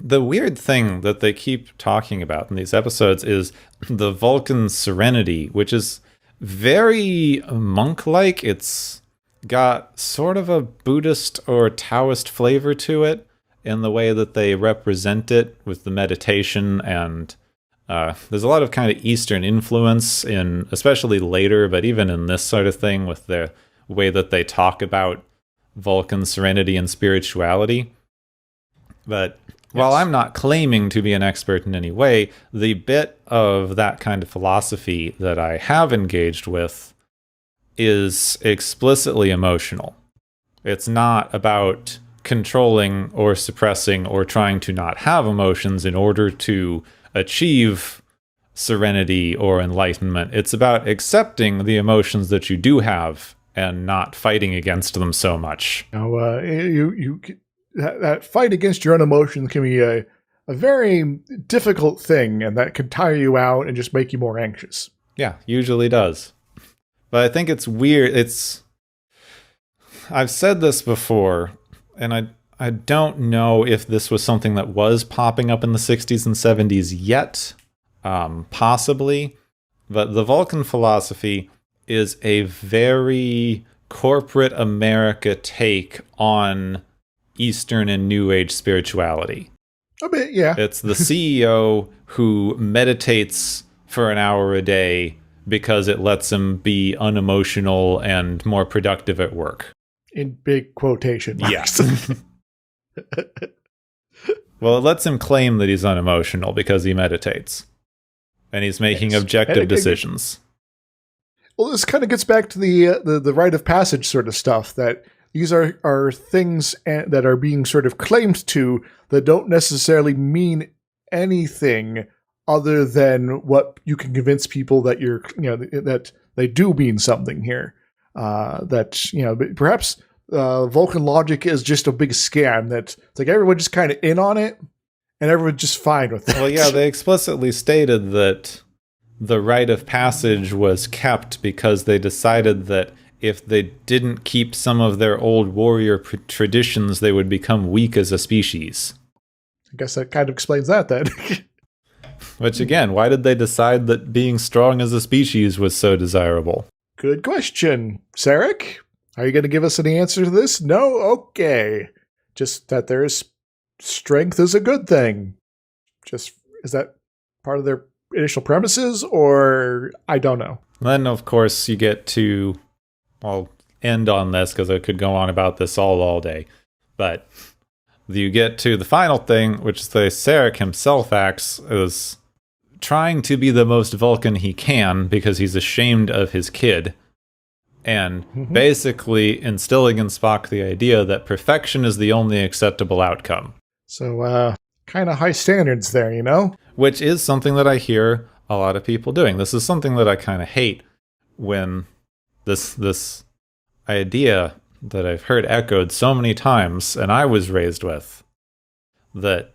weird thing that they keep talking about in these episodes is the Vulcan serenity, which is very monk-like. It's got sort of a Buddhist or Taoist flavor to it in the way that they represent it with the meditation, and there's a lot of kind of Eastern influence in, especially later, but even in this sort of thing with the way that they talk about Vulcan serenity and spirituality. But while I'm not claiming to be an expert in any way, the bit of that kind of philosophy that I have engaged with is explicitly emotional. It's not about controlling or suppressing or trying to not have emotions in order to achieve serenity or enlightenment. It's about accepting the emotions that you do have and not fighting against them so much. Now, that fight against your own emotions can be a very difficult thing, and that can tire you out and just make you more anxious. Yeah, usually does. But I think it's weird. I've said this before, and I don't know if this was something that was popping up in the 60s and 70s yet. Possibly. But the Vulcan philosophy is a very corporate America take on Eastern and New Age spirituality. A bit, yeah. It's the CEO who meditates for an hour a day because it lets him be unemotional and more productive at work. In big quotation marks. Yes. Well, it lets him claim that he's unemotional because he meditates. And he's making objective decisions. Well, this kind of gets back to the rite of passage sort of stuff, that these are things that are being sort of claimed to that don't necessarily mean anything other than what you can convince people that that they do mean something here. Perhaps Vulcan logic is just a big scam that it's like everyone just kind of in on it and everyone's just fine with it. Well, yeah, they explicitly stated that the rite of passage was kept because they decided that if they didn't keep some of their old warrior traditions, they would become weak as a species. I guess that kind of explains that then. Which again, why did they decide that being strong as a species was so desirable? Good question. Sarek, are you going to give us any answer to this? No? Okay. Just that there's strength is a good thing. Just, is that part of their initial premises, or I don't know? Then, of course, you get to... I'll end on this because I could go on about this all day. But you get to the final thing, which is the Sarek himself acts as trying to be the most Vulcan he can because he's ashamed of his kid. And basically instilling in Spock the idea that perfection is the only acceptable outcome. So, kind of high standards there, you know? Which is something that I hear a lot of people doing. This is something that I kind of hate when... This idea that I've heard echoed so many times, and I was raised with, that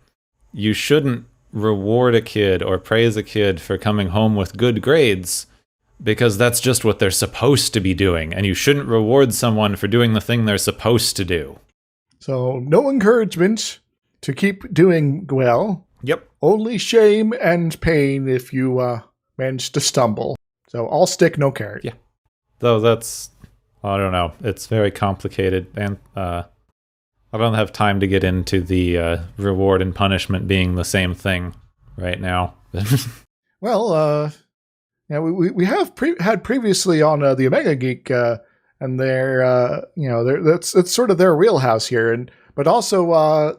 you shouldn't reward a kid or praise a kid for coming home with good grades because that's just what they're supposed to be doing, and you shouldn't reward someone for doing the thing they're supposed to do. So, no encouragement to keep doing well. Yep. Only shame and pain if you manage to stumble. So, all stick, no carrot. Yeah. Though that's, I don't know, it's very complicated and I don't have time to get into the reward and punishment being the same thing right now. Well, yeah, we have had previously on the Omega Geek, and that's sort of their wheelhouse here, but also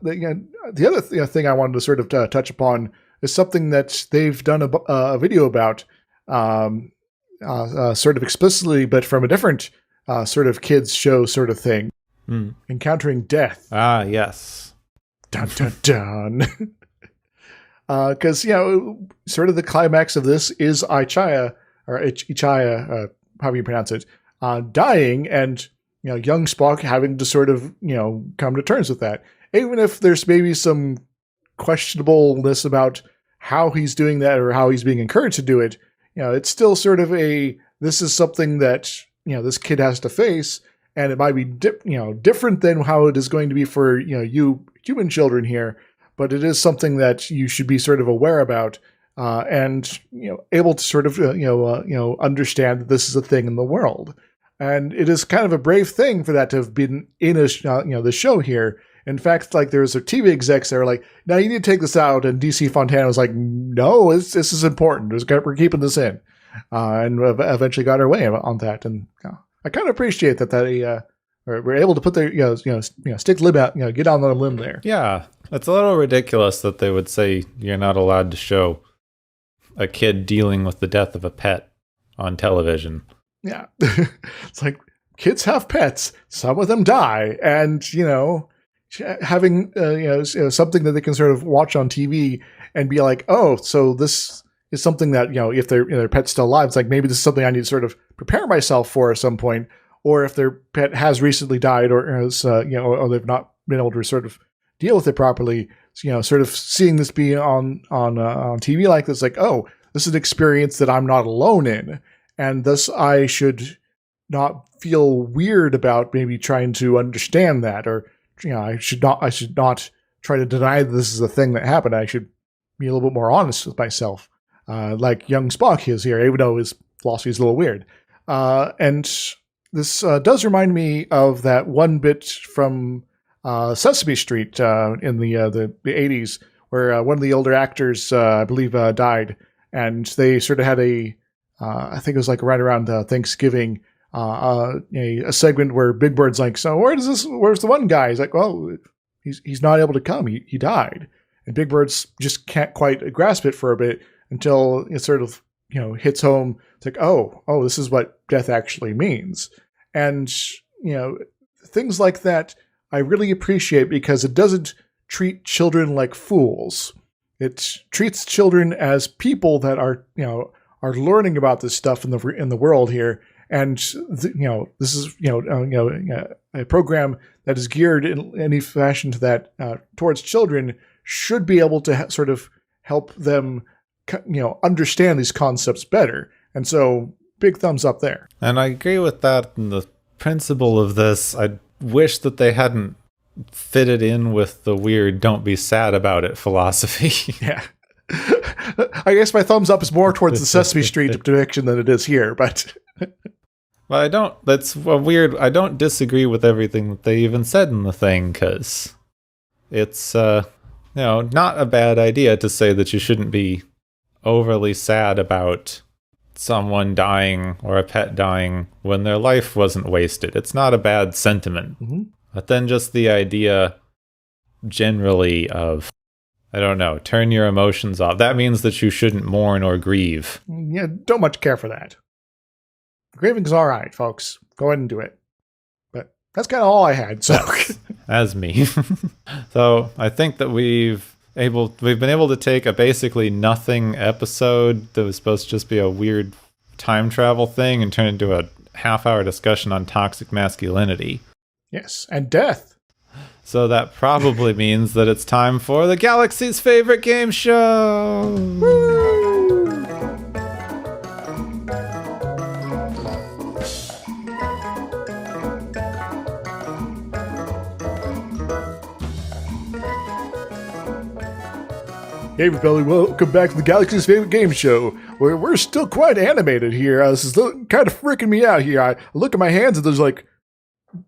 the other thing I wanted to sort of touch upon is something that they've done a video about, sort of explicitly, but from a different sort of kids show sort of thing, encountering death. Ah, yes. Dun dun dun. Because sort of the climax of this is Ichaya, however you pronounce it, dying, and young Spock having to sort of come to terms with that. Even if there's maybe some questionableness about how he's doing that or how he's being encouraged to do it, it's still sort of this is something that this kid has to face, and it might be different than how it is going to be for you human children here. But it is something that you should be sort of aware about, and able to sort of understand that this is a thing in the world. And it is kind of a brave thing for that to have been in the show here. In fact, like there's a TV execs that are like, "Now you need to take this out," and DC Fontana was like, "No, this is important. We're keeping this in," and eventually got our way on that. And I kind of appreciate that we're able to put their stick lib out, get on the limb there. Yeah. It's a little ridiculous that they would say you're not allowed to show a kid dealing with the death of a pet on television. Yeah. It's like, kids have pets. Some of them die. And, having, something that they can sort of watch on TV and be like, oh, so this is something that, if their pet's still alive, it's like, maybe this is something I need to sort of prepare myself for at some point. Or if their pet has recently died or they've not been able to sort of deal with it properly, sort of seeing this be on TV like this, like, oh, this is an experience that I'm not alone in, and thus I should not feel weird about maybe trying to understand that, or I should not try to deny that this is a thing that happened. I should be a little bit more honest with myself, like young Spock is here, even though his philosophy is a little weird. And this does remind me of that one bit from Sesame Street in the 80s, where one of the older actors, I believe, died, and they sort of had I think it was like right around Thanksgiving, a segment where Big Bird's like, "So where's the one guy?" He's like, "Well, he's not able to come. He died," and Big Bird's just can't quite grasp it for a bit until it sort of hits home. It's like, oh, this is what death actually means, and things like that I really appreciate, because it doesn't treat children like fools. It treats children as people that are learning about this stuff in the world here, and this is a program that is geared in any fashion to that towards children should be able to sort of help them understand these concepts better. And so, big thumbs up there. And I agree with that. And the principle of this, I wish that they hadn't fitted in with the weird "don't be sad about it" philosophy. Yeah. I guess my thumbs up is more towards the Sesame Street depiction than it is here, but well, I don't disagree with everything that they even said in the thing, because it's not a bad idea to say that you shouldn't be overly sad about someone dying or a pet dying when their life wasn't wasted. It's not a bad sentiment. Mm-hmm. But then just the idea generally of, I don't know, turn your emotions off. That means that you shouldn't mourn or grieve. Yeah, don't much care for that. Grieving's all right, folks. Go ahead and do it. But that's kind of all I had. So, as me. So I think that we've been able to take a basically nothing episode that was supposed to just be a weird time travel thing and turn it into a half-hour discussion on toxic masculinity. Yes, and death. So that probably means that it's time for the galaxy's favorite game show. Woo! Hey everybody, welcome back to the Galaxy's Favorite Game Show, where we're still quite animated here. This is kind of freaking me out here. I look at my hands and there's like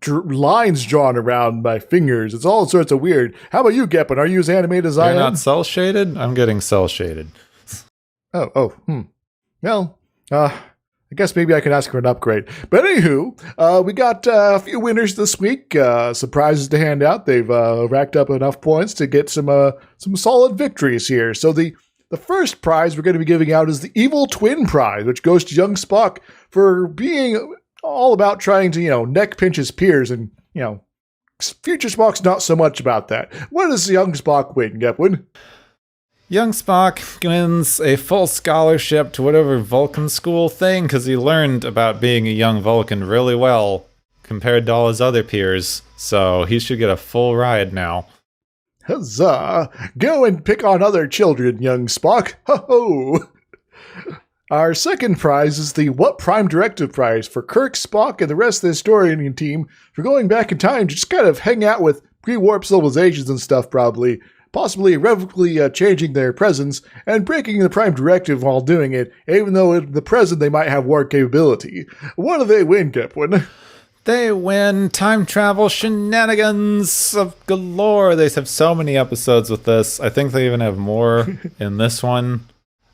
lines drawn around my fingers. It's all sorts of weird. How about you, Gepin? Are you as animated as I am? You're not cell shaded? I'm getting cell shaded. Well, I guess maybe I can ask for an upgrade. But anywho, we got a few winners this week. Surprises to hand out. They've racked up enough points to get some solid victories here. So the first prize we're going to be giving out is the Evil Twin Prize, which goes to young Spock for being all about trying to, neck pinch his peers. And, future Spock's not so much about that. What does young Spock win, Gepwin? Young Spock wins a full scholarship to whatever Vulcan school thing because he learned about being a young Vulcan really well compared to all his other peers. So he should get a full ride now. Huzzah! Go and pick on other children, young Spock. Ho-ho! Our second prize is the What Prime Directive prize for Kirk, Spock, and the rest of the historian team for going back in time to just kind of hang out with pre-warp civilizations and stuff, probably. Possibly irrevocably changing their presence and breaking the Prime Directive while doing it, even though in the present they might have warp capability. What do they win, Gepwin? They win time travel shenanigans of galore. They have so many episodes with this. I think they even have more in this one.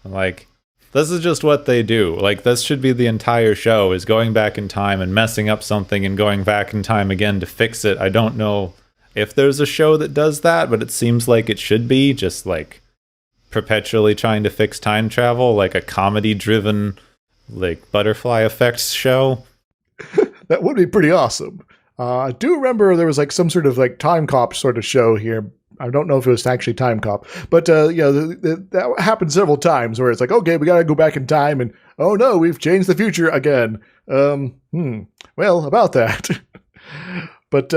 This is just what they do. This should be the entire show, is going back in time and messing up something and going back in time again to fix it. I don't know if there's a show that does that, but it seems like it should be just perpetually trying to fix time travel, like a comedy-driven butterfly effects show. That would be pretty awesome. I do remember there was some sort of Time Cop sort of show here. I don't know if it was actually Time Cop, but that happened several times where it's okay, we got to go back in time, and oh no, we've changed the future again. Well, about that. But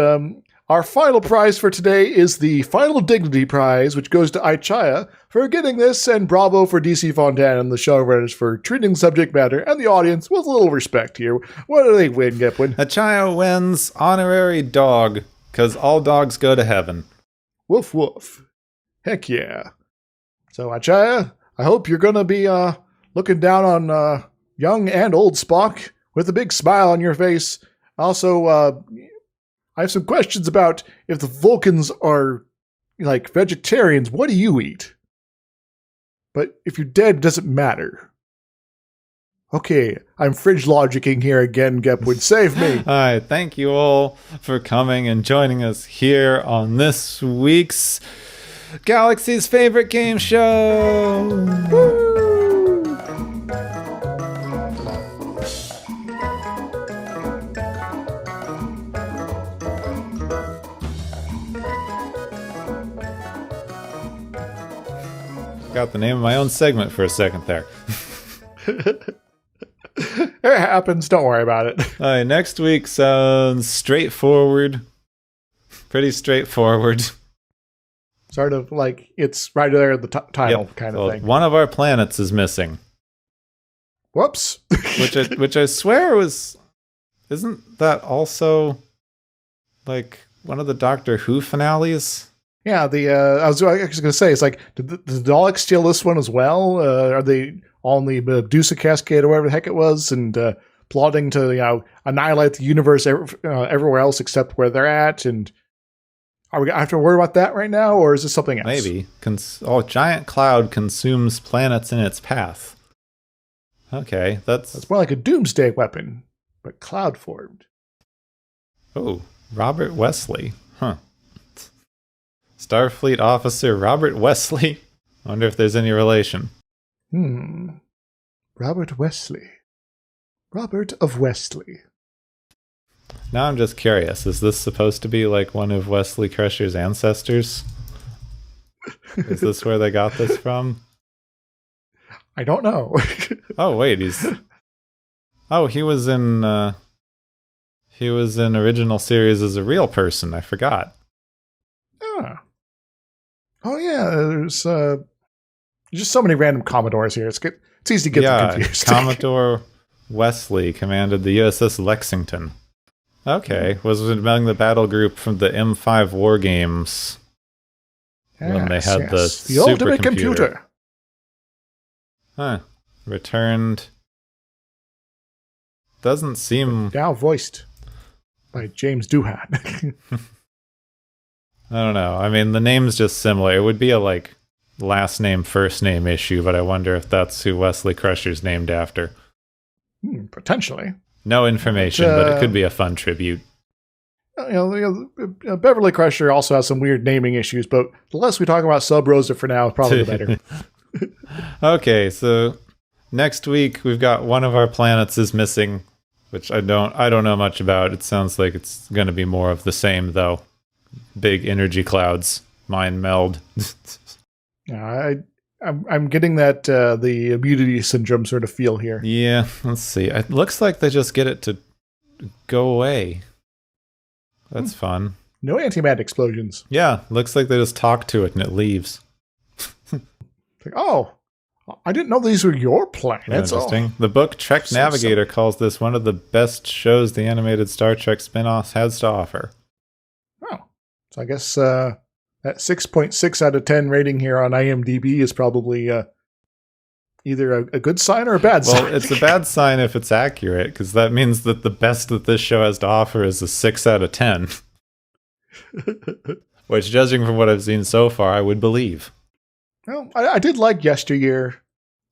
our final prize for today is the Final Dignity Prize, which goes to Aichaya for getting this, and bravo for DC Fontana and the showrunners for treating subject matter and the audience with a little respect here. What do they win, Gepwin? Aichaya wins honorary dog, because all dogs go to heaven. Woof woof. Heck yeah. So, Aichaya, I hope you're going to be looking down on young and old Spock with a big smile on your face. Also, I have some questions about if the Vulcans are, vegetarians, what do you eat? But if you're dead, it doesn't matter. Okay, I'm fridge logicking here again, Gepwood. Save me. All right, thank you all for coming and joining us here on this week's Galaxy's Favorite Game Show. Woo! Got the name of my own segment for a second there. It happens. Don't worry about it. All right, next week sounds straightforward. Pretty straightforward. Sort of it's right there at the title kind of thing. One of our planets is missing. Whoops. which I swear was... Isn't that also one of the Doctor Who finales? Yeah, I was actually going to say, it's did the Daleks steal this one as well? Are they on the Medusa Cascade or whatever the heck it was, and plotting to annihilate the universe everywhere else except where they're at? And are we going to have to worry about that right now, or is this something else? Maybe. Giant cloud consumes planets in its path. Okay, that's more like a doomsday weapon, but cloud formed. Oh, Robert Wesley. Huh. Starfleet officer Robert Wesley. I wonder if there's any relation. Robert Wesley. Robert of Wesley. Now I'm just curious. Is this supposed to be one of Wesley Crusher's ancestors? Is this where they got this from? I don't know. Oh, wait. He was in original series as a real person. I forgot. Oh yeah, there's just so many random Commodores here. It's easy to get them confused. Commodore Wesley commanded the USS Lexington. Okay, was among the battle group from the M5 war games when they had the ultimate computer. Huh. Returned. Doesn't seem... Now voiced. by James Doohan. I don't know. I mean, the name's just similar. It would be a like last name, first name issue, but I wonder if that's who Wesley Crusher's named after. Potentially. No information, but it could be a fun tribute. Beverly Crusher also has some weird naming issues, but the less we talk about Sub Rosa for now, probably the better. Okay, so next week we've got one of our planets is missing, which I don't know much about. It sounds like it's going to be more of the same, though. Big energy clouds, mind meld. I'm getting that the immunity syndrome sort of feel here. Yeah, let's see. It looks like they just get it to go away. That's fun. No antimatter explosions. Yeah, looks like they just talk to it and it leaves. Oh, I didn't know these were your planets. Interesting. The book Trek Navigator calls this one of the best shows the animated Star Trek spin-off has to offer. Oh, so I guess that 6.6 out of 10 rating here on IMDb is probably either a good sign or a bad sign. Well, it's a bad sign if it's accurate, because that means that the best that this show has to offer is a 6 out of 10. Which, judging from what I've seen so far, I would believe. Well, I did like Yesteryear,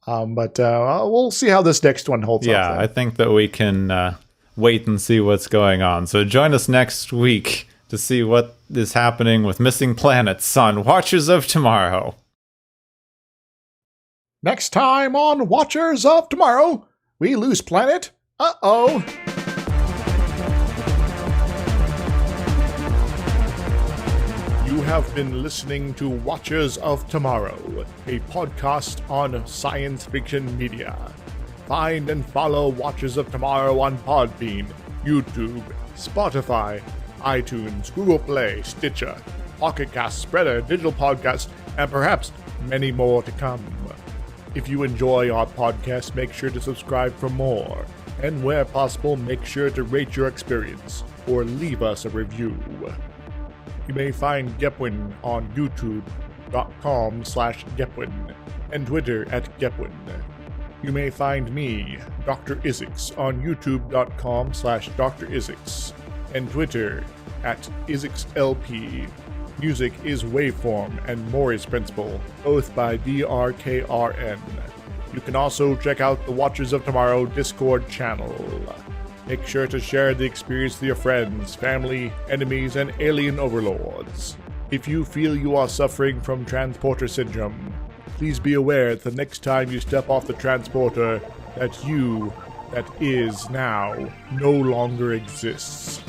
but we'll see how this next one holds up. Yeah, I think that we can wait and see what's going on. So join us next week to see what is happening with missing planets on Watchers of Tomorrow. Next time on Watchers of Tomorrow, we lose planet. Uh-oh. You have been listening to Watchers of Tomorrow, a podcast on science fiction media. Find and follow Watchers of Tomorrow on Podbean, YouTube, Spotify, iTunes, Google Play, Stitcher, Pocket Cast, Spreader, Digital Podcast, and perhaps many more to come. If you enjoy our podcast, make sure to subscribe for more. And where possible, make sure to rate your experience or leave us a review. You may find Gepwin on youtube.com/Gepwin and Twitter @Gepwin. You may find me, Dr. Isix, on youtube.com/Dr. Isix and Twitter @IsixLP. Music is Waveform and Mori's Principle, both by DRKRN. You can also check out the Watchers of Tomorrow Discord channel. Make sure to share the experience with your friends, family, enemies, and alien overlords. If you feel you are suffering from transporter syndrome, please be aware that the next time you step off the transporter, that you, that is now, no longer exists.